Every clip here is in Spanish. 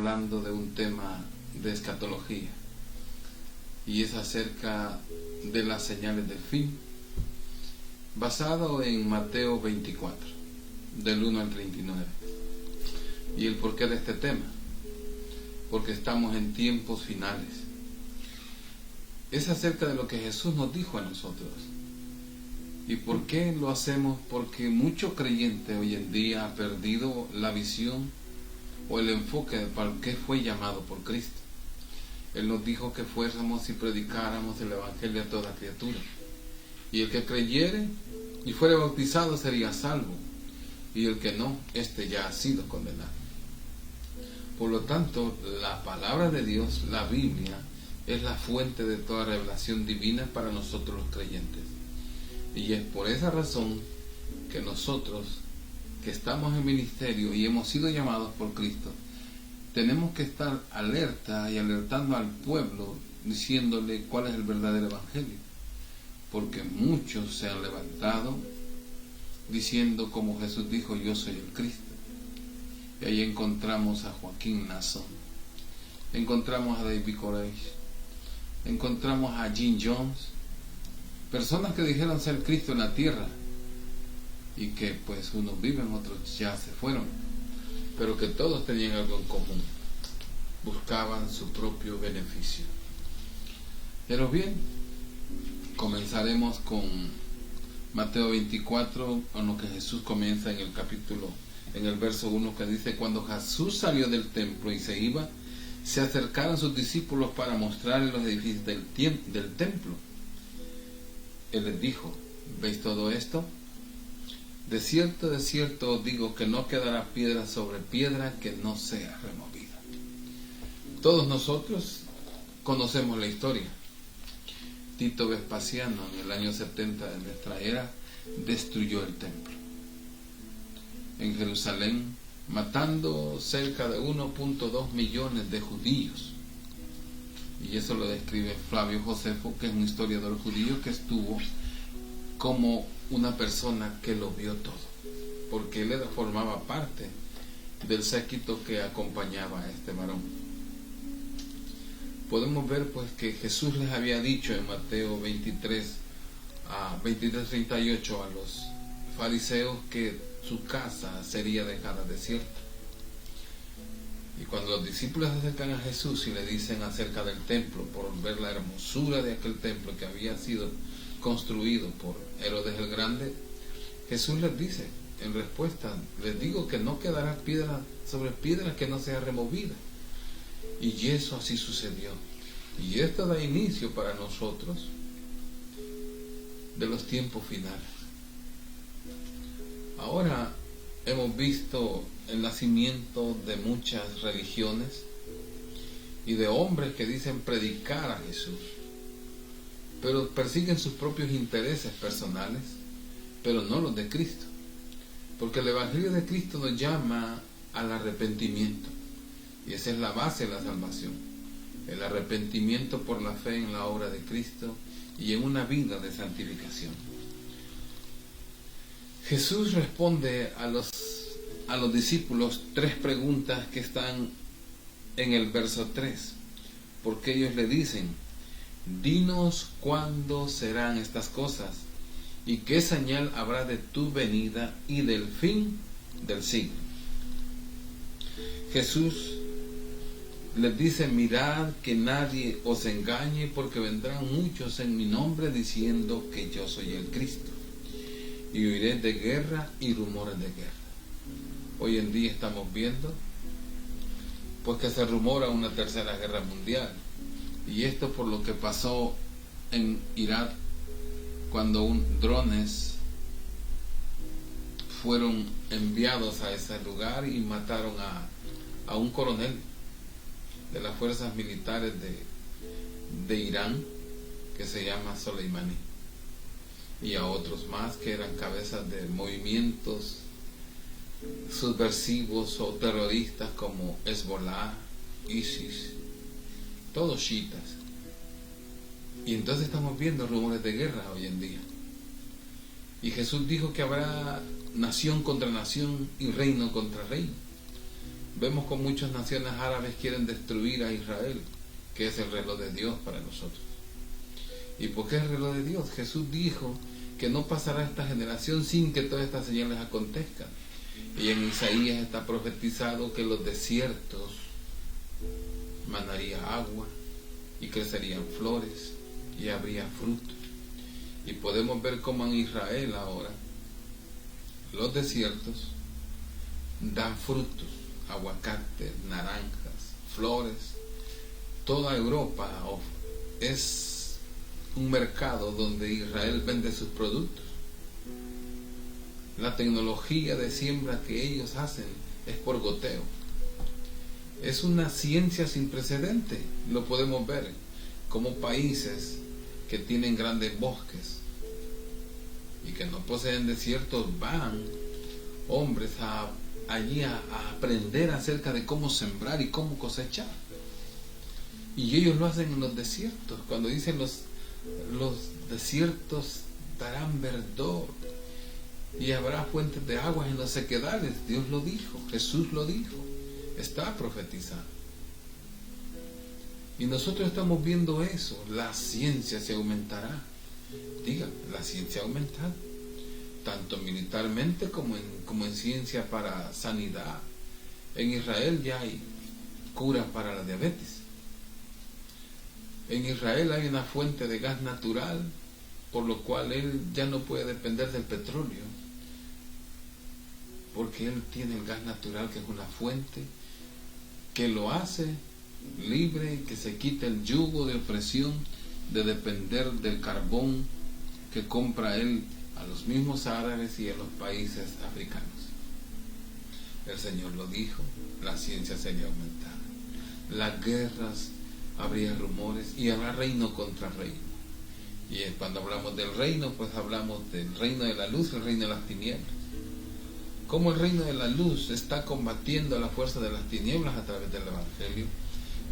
hablando de un tema de escatología, y es acerca de las señales del fin, basado en Mateo 24, del 1 al 39. ¿Y el porqué de este tema? Porque estamos en tiempos finales. Es acerca de lo que Jesús nos dijo a nosotros. ¿Y por qué lo hacemos? Porque mucho creyente hoy en día ha perdido la visión o el enfoque de para qué fue llamado por Cristo. Él nos dijo que fuéramos y predicáramos el Evangelio a toda criatura. Y el que creyere y fuere bautizado sería salvo. Y el que no, éste ya ha sido condenado. Por lo tanto, la palabra de Dios, la Biblia, es la fuente de toda revelación divina para nosotros los creyentes. Y es por esa razón que nosotros, que estamos en ministerio y hemos sido llamados por Cristo, tenemos que estar alerta y alertando al pueblo, diciéndole cuál es el verdadero evangelio. Porque muchos se han levantado diciendo, como Jesús dijo, yo soy el Cristo. Y ahí encontramos a Joaquín Nazón, encontramos a David Koresh, encontramos a Jim Jones, personas que dijeron ser Cristo en la tierra y que pues unos viven, otros ya se fueron, pero que todos tenían algo en común: buscaban su propio beneficio. Pero bien, comenzaremos con Mateo 24, con lo que Jesús comienza en el verso 1, que dice: cuando Jesús salió del templo y se iba, se acercaron sus discípulos para mostrarle los edificios del templo. Él les dijo: ¿veis todo esto? De cierto os digo que no quedará piedra sobre piedra que no sea removida. Todos nosotros conocemos la historia. Tito Vespasiano, en el año 70 de nuestra era, destruyó el templo en Jerusalén, matando cerca de 1.2 millones de judíos. Y eso lo describe Flavio Josefo, que es un historiador judío que estuvo como una persona que lo vio todo, porque él formaba parte del séquito que acompañaba a este varón. Podemos ver pues que Jesús les había dicho en Mateo 23:38 a los fariseos que su casa sería dejada desierta. Y cuando los discípulos se acercan a Jesús y le dicen acerca del templo, por ver la hermosura de aquel templo que había sido construido por Herodes el Grande, Jesús les dice en respuesta: les digo que no quedará piedra sobre piedra que no sea removida. Y eso así sucedió. Y esto da inicio para nosotros de los tiempos finales. Ahora hemos visto el nacimiento de muchas religiones y de hombres que dicen predicar a Jesús, pero persiguen sus propios intereses personales, pero no los de Cristo. Porque el Evangelio de Cristo nos llama al arrepentimiento, y esa es la base de la salvación: el arrepentimiento por la fe en la obra de Cristo y en una vida de santificación. Jesús responde a los discípulos 3 preguntas que están en el verso 3, porque ellos le dicen: dinos cuándo serán estas cosas y qué señal habrá de tu venida y del fin del siglo. Jesús les dice: mirad que nadie os engañe, porque vendrán muchos en mi nombre diciendo que yo soy el Cristo, y oiréis de guerra y rumores de guerra. Hoy en día estamos viendo pues que se rumora una tercera guerra mundial, y esto por lo que pasó en Irak, cuando drones fueron enviados a ese lugar y mataron a un coronel de las fuerzas militares de Irán, que se llama Soleimani, y a otros más que eran cabezas de movimientos subversivos o terroristas como Hezbollah, ISIS, todos chiitas. Y entonces estamos viendo rumores de guerra hoy en día. Y Jesús dijo que habrá nación contra nación y reino contra reino. Vemos como muchas naciones árabes quieren destruir a Israel, que es el reloj de Dios para nosotros. ¿Y por qué el reloj de Dios? Jesús dijo que no pasará esta generación sin que todas estas señales acontezcan. Y en Isaías está profetizado que los desiertos manaría agua y crecerían flores y habría frutos. Y podemos ver cómo en Israel ahora los desiertos dan frutos, aguacates, naranjas, flores. Toda Europa es un mercado donde Israel vende sus productos. La tecnología de siembra que ellos hacen es por goteo. Es una ciencia sin precedente. Lo podemos ver como países que tienen grandes bosques y que no poseen desiertos, van hombres allí a aprender acerca de cómo sembrar y cómo cosechar. Y ellos lo hacen en los desiertos. Cuando dicen los desiertos darán verdor y habrá fuentes de aguas en las sequedades, Dios lo dijo, Jesús lo dijo, está profetizado. Y nosotros estamos viendo eso. La ciencia se aumentará. Diga, la ciencia aumentará, tanto militarmente como en ciencia para sanidad. En Israel ya hay cura para la diabetes. En Israel hay una fuente de gas natural, por lo cual él ya no puede depender del petróleo, porque él tiene el gas natural, que es una fuente que lo hace libre, que se quita el yugo de opresión de depender del carbón que compra él a los mismos árabes y a los países africanos. El Señor lo dijo, la ciencia sería aumentada, las guerras, habría rumores y habrá reino contra reino. Y cuando hablamos del reino, pues hablamos del reino de la luz y el reino de las tinieblas. Cómo el reino de la luz está combatiendo a la fuerza de las tinieblas a través del Evangelio,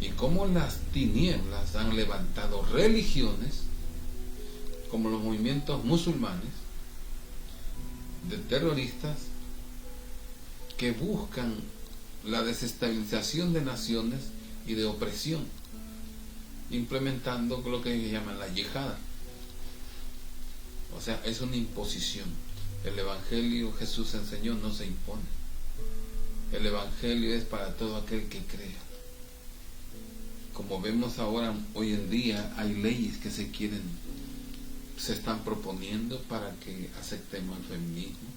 y cómo las tinieblas han levantado religiones como los movimientos musulmanes de terroristas que buscan la desestabilización de naciones y de opresión, implementando lo que ellos llaman la yihad. O sea, es una imposición. El Evangelio, Jesús enseñó, no se impone. El Evangelio es para todo aquel que crea. Como vemos ahora, hoy en día, hay leyes que se están proponiendo para que aceptemos el feminismo,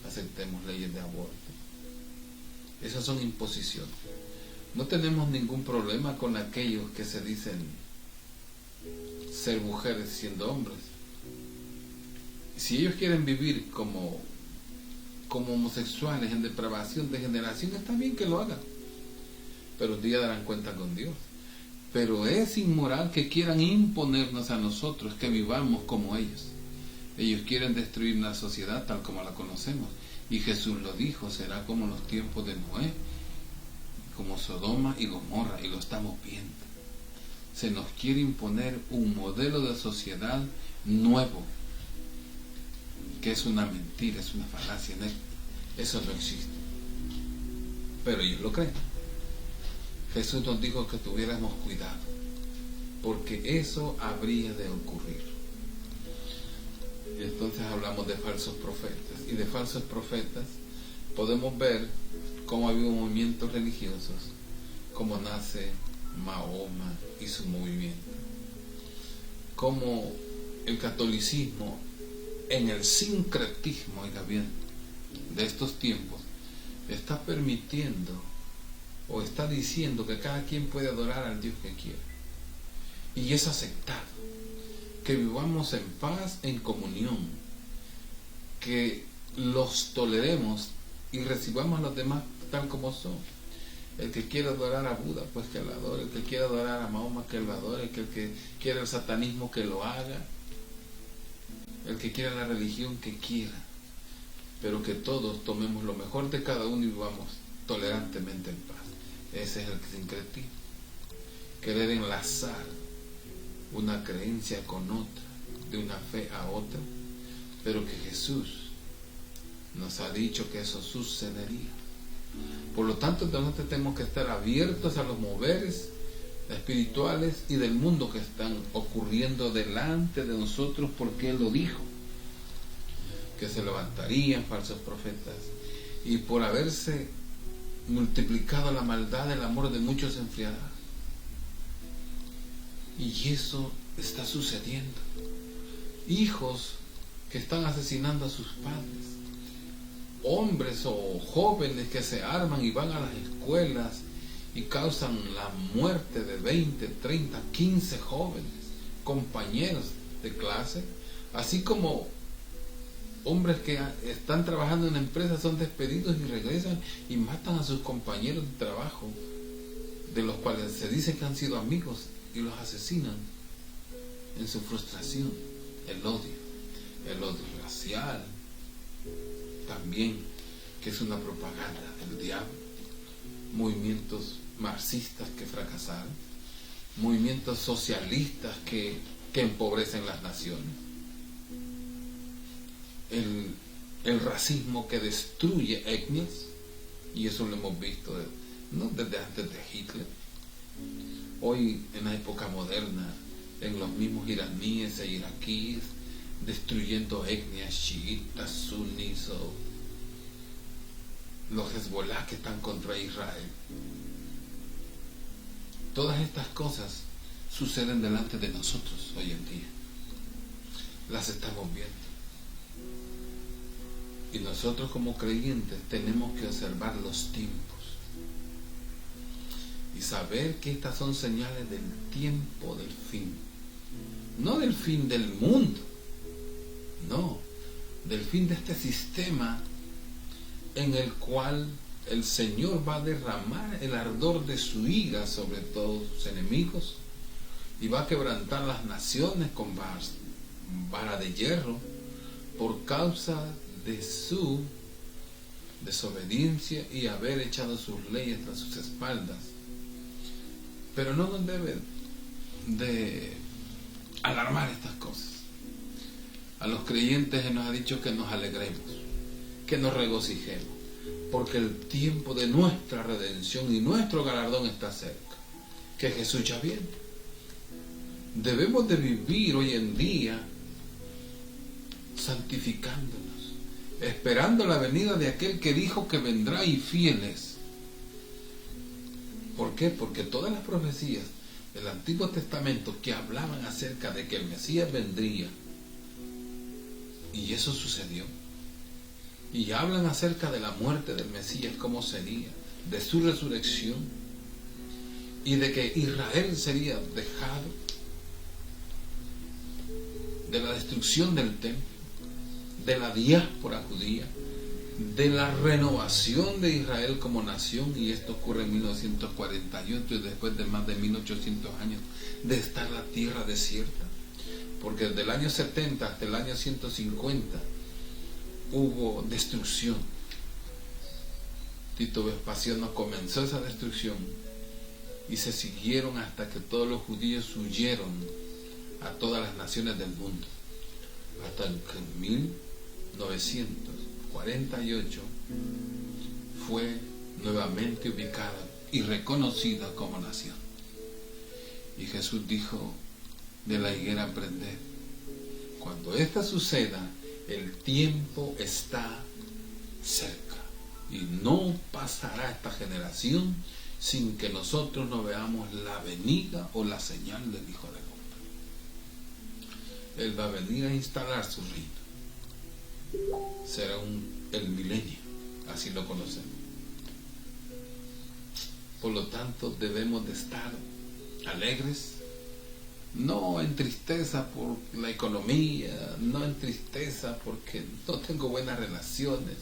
aceptemos leyes de aborto. Esas son imposiciones. No tenemos ningún problema con aquellos que se dicen ser mujeres siendo hombres. Si ellos quieren vivir como homosexuales en depravación de generación, está bien que lo hagan, pero un día darán cuenta con Dios. Pero es inmoral que quieran imponernos a nosotros que vivamos como ellos. Ellos quieren destruir la sociedad tal como la conocemos, y Jesús lo dijo, será como los tiempos de Noé, como Sodoma y Gomorra, y lo estamos viendo. Se nos quiere imponer un modelo de sociedad nuevo, que es una mentira, es una falacia. Eso no existe, pero ellos lo creen. Jesús nos dijo que tuviéramos cuidado, porque eso habría de ocurrir. Y entonces hablamos de falsos profetas, y de falsos profetas podemos ver cómo había movimientos religiosos, cómo nace Mahoma y su movimiento, cómo el catolicismo, en el sincretismo, oiga bien, de estos tiempos, está permitiendo o está diciendo que cada quien puede adorar al Dios que quiera, y es aceptado, que vivamos en paz, en comunión, que los toleremos y recibamos a los demás tal como son. El que quiera adorar a Buda, pues que lo adore. El que quiera adorar a Mahoma, que lo adore. El que quiera el satanismo, que lo haga. El que quiera la religión, que quiera. Pero que todos tomemos lo mejor de cada uno y vivamos tolerantemente en paz. Ese es el sincretismo. Querer enlazar una creencia con otra, de una fe a otra, pero que Jesús nos ha dicho que eso sucedería. Por lo tanto, nosotros tenemos que estar abiertos a los moveres espirituales y del mundo que están ocurriendo delante de nosotros, porque Él lo dijo, que se levantarían falsos profetas, y por haberse multiplicado la maldad, el amor de muchos se enfriará. Y eso está sucediendo. Hijos que están asesinando a sus padres, hombres o jóvenes que se arman y van a las escuelas y causan la muerte de 20, 30, 15 jóvenes, compañeros de clase, así como hombres que están trabajando en la empresa, son despedidos y regresan y matan a sus compañeros de trabajo, de los cuales se dice que han sido amigos, y los asesinan en su frustración. El odio racial también, que es una propaganda del diablo, movimientos marxistas que fracasaron, movimientos socialistas que empobrecen las naciones, el racismo que destruye etnias, y eso lo hemos visto no desde antes de Hitler. Hoy, en la época moderna, en los mismos iraníes e iraquíes, destruyendo etnias chiitas, suníes, o los Hezbollah que están contra Israel. Todas estas cosas suceden delante de nosotros hoy en día. Las estamos viendo. Y nosotros como creyentes tenemos que observar los tiempos y saber que estas son señales del tiempo del fin. No del fin del mundo, no, del fin de este sistema en el cual el Señor va a derramar el ardor de su ira sobre todos sus enemigos y va a quebrantar las naciones con vara de hierro por causa de su desobediencia y haber echado sus leyes a sus espaldas. Pero no nos debe de alarmar estas cosas. A los creyentes se nos ha dicho que nos alegremos, que nos regocijemos, porque el tiempo de nuestra redención y nuestro galardón está cerca, que Jesús ya viene. Debemos de vivir hoy en día santificándonos, esperando la venida de aquel que dijo que vendrá, y fieles. ¿Por qué? Porque todas las profecías del Antiguo Testamento que hablaban acerca de que el Mesías vendría, y eso sucedió, y hablan acerca de la muerte del Mesías, cómo sería, de su resurrección, y de que Israel sería dejado, de la destrucción del templo, de la diáspora judía, de la renovación de Israel como nación, y esto ocurre en 1948, y después de más de 1800 años de estar la tierra desierta, porque desde el año 70 hasta el año 150 hubo destrucción. Tito Vespasiano comenzó esa destrucción y se siguieron hasta que todos los judíos huyeron a todas las naciones del mundo, hasta que en 1948 fue nuevamente ubicada y reconocida como nación. Y Jesús dijo: de la higuera aprended. Cuando esto suceda, el tiempo está cerca, y no pasará esta generación sin que nosotros no veamos la venida o la señal del Hijo del Hombre. Él va a venir a instalar su reino. Será el milenio, así lo conocemos. Por lo tanto, debemos de estar alegres, no en tristeza por la economía, no en tristeza porque no tengo buenas relaciones.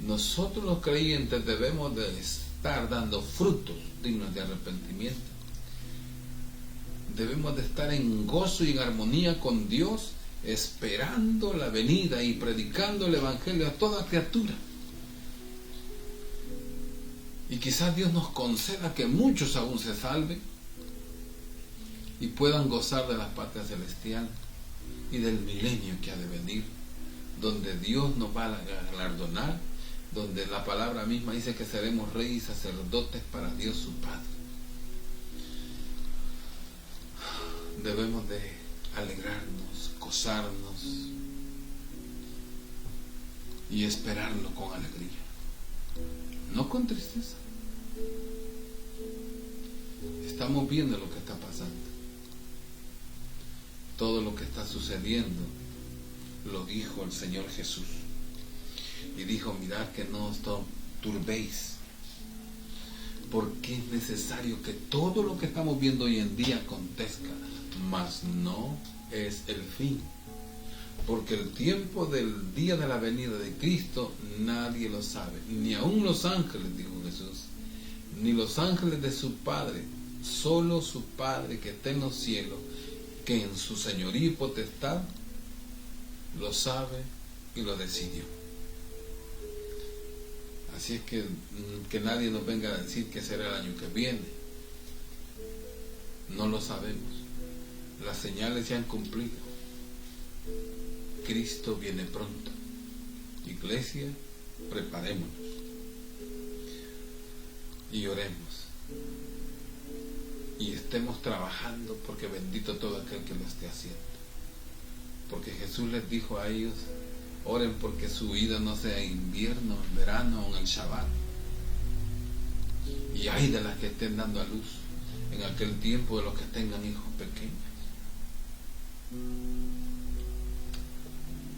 Nosotros los creyentes debemos de estar dando frutos dignos de arrepentimiento. Debemos de estar en gozo y en armonía con Dios, esperando la venida y predicando el Evangelio a toda criatura. Y quizás Dios nos conceda que muchos aún se salven y puedan gozar de la patria celestial y del milenio que ha de venir, donde Dios nos va a galardonar donde la palabra misma dice que seremos reyes y sacerdotes para Dios su Padre. Debemos de alegrarnos, gozarnos y esperarlo con alegría, no con tristeza. Estamos viendo lo que está pasando. Todo lo que está sucediendo lo dijo el Señor Jesús. Y dijo, mirad que no os turbéis, porque es necesario que todo lo que estamos viendo hoy en día acontezca, mas no es el fin. Porque el tiempo del día de la venida de Cristo nadie lo sabe, ni aun los ángeles, dijo Jesús, ni los ángeles de su Padre, solo su Padre que está en los cielos, que en su señoría y potestad lo sabe y lo decidió. Así es que nadie nos venga a decir que será el año que viene. No lo sabemos. Las señales se han cumplido. Cristo viene pronto. Iglesia, preparémonos y oremos y estemos trabajando, porque bendito todo aquel que lo esté haciendo. Porque Jesús les dijo a ellos, oren porque su vida no sea en invierno, en verano o en el Shabbat. Y hay de las que estén dando a luz en aquel tiempo, de los que tengan hijos pequeños.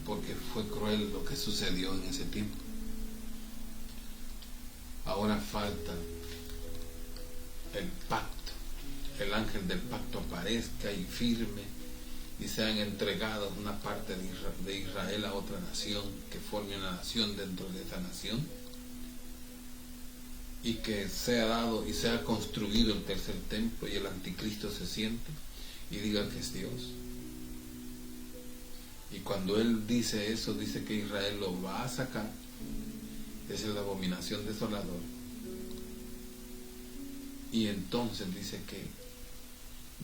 Porque fue cruel lo que sucedió en ese tiempo. Ahora falta el pacto. El ángel del pacto aparezca y firme y sean entregados una parte de Israel a otra nación, que forme una nación dentro de esa nación, y que sea dado y sea construido el tercer templo, y el anticristo se siente y diga que es Dios. Y cuando él dice eso, dice que Israel lo va a sacar. Esa es la abominación desoladora. Y entonces dice que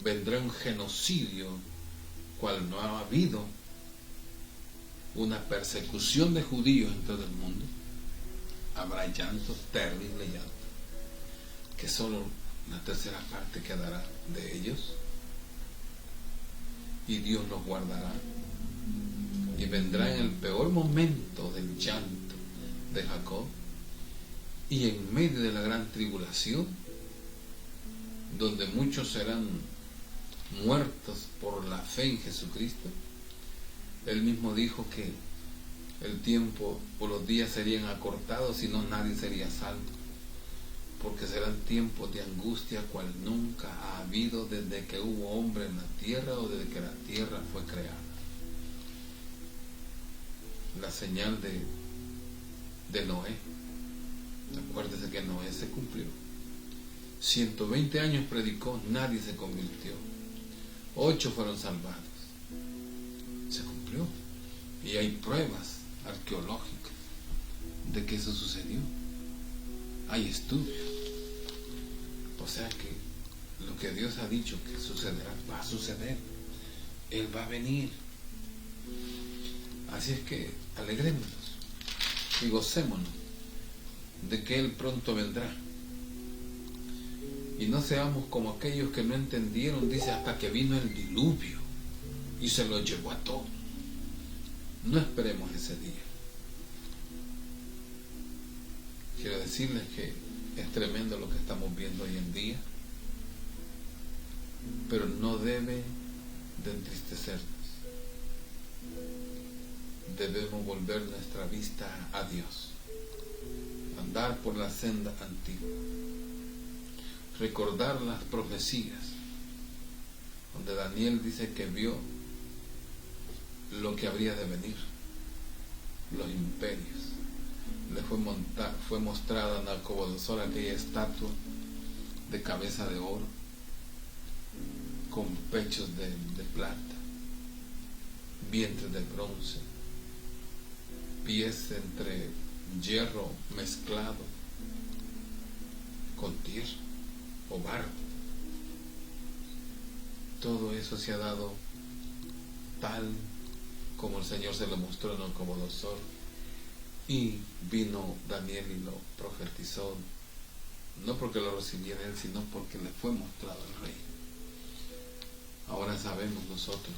vendrá un genocidio, cual no ha habido, una persecución de judíos en todo el mundo. Habrá llanto, terrible llanto, que solo la tercera parte quedará de ellos, y Dios los guardará. Y vendrá en el peor momento del llanto de Jacob, y en medio de la gran tribulación, donde muchos serán muertos por la fe en Jesucristo. Él mismo dijo que el tiempo o los días serían acortados, si no nadie sería salvo, porque serán tiempos de angustia cual nunca ha habido desde que hubo hombre en la tierra o desde que la tierra fue creada. La señal de Noé, acuérdese que Noé se cumplió. 120 años predicó, nadie se convirtió. 8 fueron salvados. Se cumplió. Y hay pruebas arqueológicas de que eso sucedió. Hay estudios. O sea que lo que Dios ha dicho que sucederá, va a suceder. Él va a venir. Así es que alegrémonos y gocémonos de que Él pronto vendrá. Y no seamos como aquellos que no entendieron, dice, hasta que vino el diluvio y se lo llevó a todos. No esperemos ese día. Quiero decirles que es tremendo lo que estamos viendo hoy en día, pero no debe de entristecernos. Debemos volver nuestra vista a Dios, andar por la senda antigua, recordar las profecías, donde Daniel dice que vio lo que habría de venir, los imperios. Le fue mostrada a Nabucodonosor aquella estatua de cabeza de oro, con pechos de plata, vientre de bronce, pies entre hierro mezclado con tierra o barro. Todo eso se ha dado tal como el Señor se lo mostró en Nabucodonosor, Y vino Daniel y lo profetizó, no porque lo recibiera él, sino porque le fue mostrado al rey. Ahora sabemos nosotros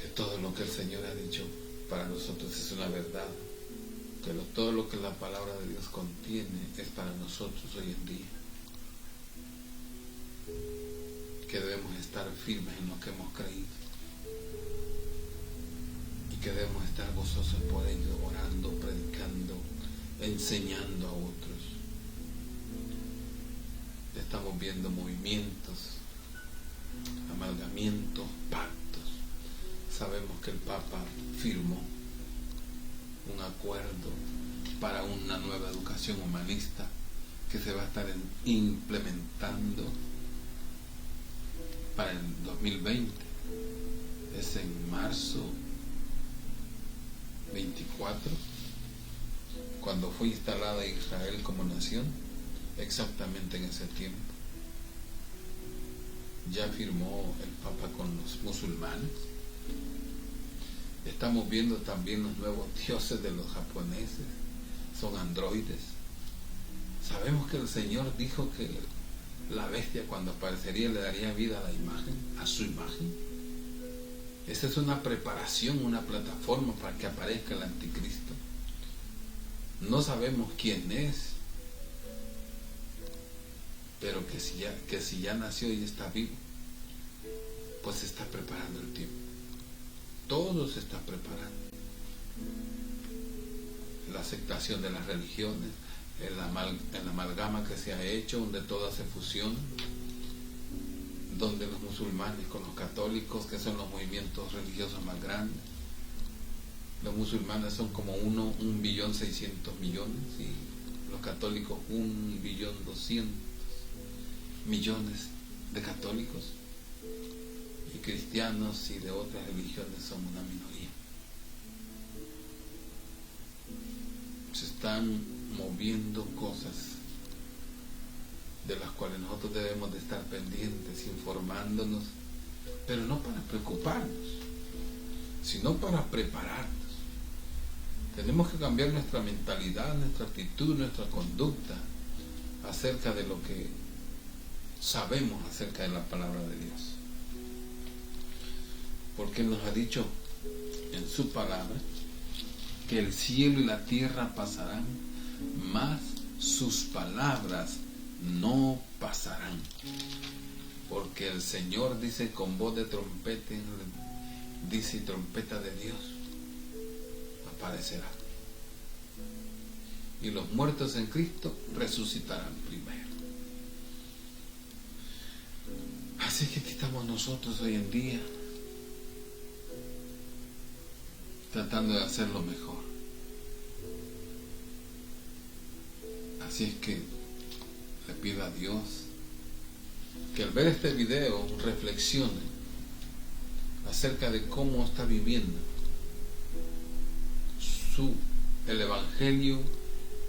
que todo lo que el Señor ha dicho para nosotros es una verdad, que todo lo que la palabra de Dios contiene es para nosotros hoy en día, que debemos estar firmes en lo que hemos creído y que debemos estar gozosos por ello, orando, predicando, enseñando a otros. Estamos viendo movimientos, amalgamientos, pactos. Sabemos que el Papa firmó un acuerdo para una nueva educación humanista que se va a estar implementando para el 2020. Es en marzo 24, cuando fue instalada Israel como nación, exactamente en ese tiempo. Ya firmó el Papa con los musulmanes. Estamos viendo también los nuevos dioses de los japoneses, son androides. Sabemos que el Señor dijo que la bestia cuando aparecería le daría vida a la imagen, a su imagen. Esa es una preparación, una plataforma para que aparezca el anticristo. No sabemos quién es, pero que si ya nació y está vivo, pues se está preparando el tiempo. Todo se está preparando. La aceptación de las religiones, el amalgama que se ha hecho, donde todas se fusionan, donde los musulmanes con los católicos, que son los movimientos religiosos más grandes. Los musulmanes son como 1.600.000.000 y los católicos 1.200.000.000 de católicos, y cristianos y de otras religiones son una minoría. Se están moviendo cosas de las cuales nosotros debemos de estar pendientes, informándonos, pero no para preocuparnos, sino para prepararnos. Tenemos que cambiar nuestra mentalidad, nuestra actitud, nuestra conducta acerca de lo que sabemos acerca de la palabra de Dios. Porque Él nos ha dicho en su palabra que el cielo y la tierra pasarán, mas sus palabras no pasarán. Porque el Señor dice con voz de trompeta, dice trompeta de Dios, aparecerá. Y los muertos en Cristo resucitarán primero. Así que aquí estamos nosotros hoy en día, tratando de hacerlo mejor. Así es que le pido a Dios que al ver este video reflexione acerca de cómo está viviendo el evangelio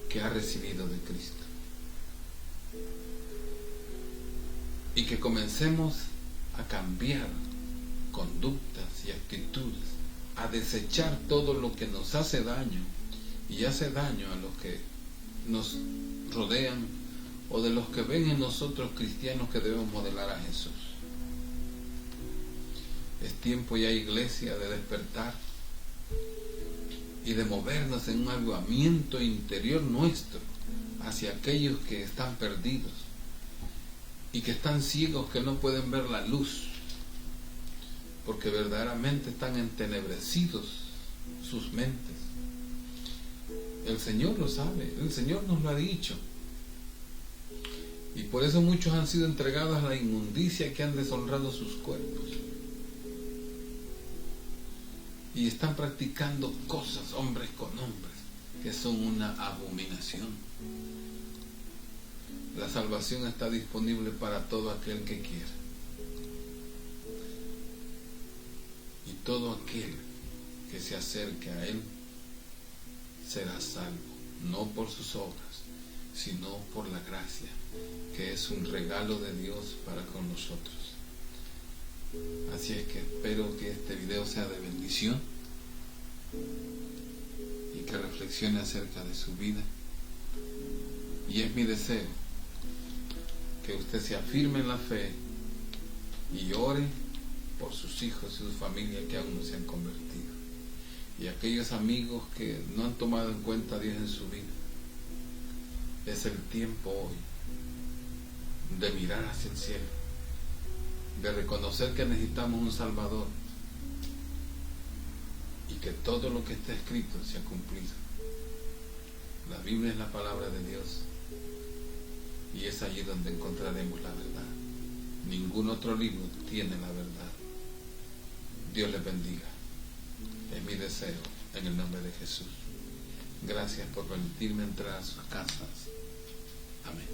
que ha recibido de Cristo, y que comencemos a cambiar conductas y actitudes, a desechar todo lo que nos hace daño y hace daño a los que nos rodean o de los que ven en nosotros cristianos que debemos modelar a Jesús. Es tiempo ya, iglesia, de despertar y de movernos en un avivamiento interior nuestro hacia aquellos que están perdidos y que están ciegos, que no pueden ver la luz, porque verdaderamente están entenebrecidos sus mentes. El Señor lo sabe, el Señor nos lo ha dicho. Y por eso muchos han sido entregados a la inmundicia, que han deshonrado sus cuerpos. Y están practicando cosas, hombres con hombres, que son una abominación. La salvación está disponible para todo aquel que quiera. Y todo aquel que se acerque a Él será salvo, no por sus obras, sino por la gracia, que es un regalo de Dios para con nosotros. Así es que espero que este video sea de bendición que reflexione acerca de su vida. Y es mi deseo que usted se afirme en la fe y ore por sus hijos y su familia que aún no se han convertido, y aquellos amigos que no han tomado en cuenta a Dios en su vida. Es el tiempo hoy de mirar hacia el cielo, de reconocer que necesitamos un Salvador y que todo lo que está escrito se ha cumplido. La Biblia es la palabra de Dios y es allí donde encontraremos la verdad. Ningún otro libro tiene la verdad. Dios les bendiga. Es mi deseo en el nombre de Jesús. Gracias por permitirme entrar a sus casas. Amén.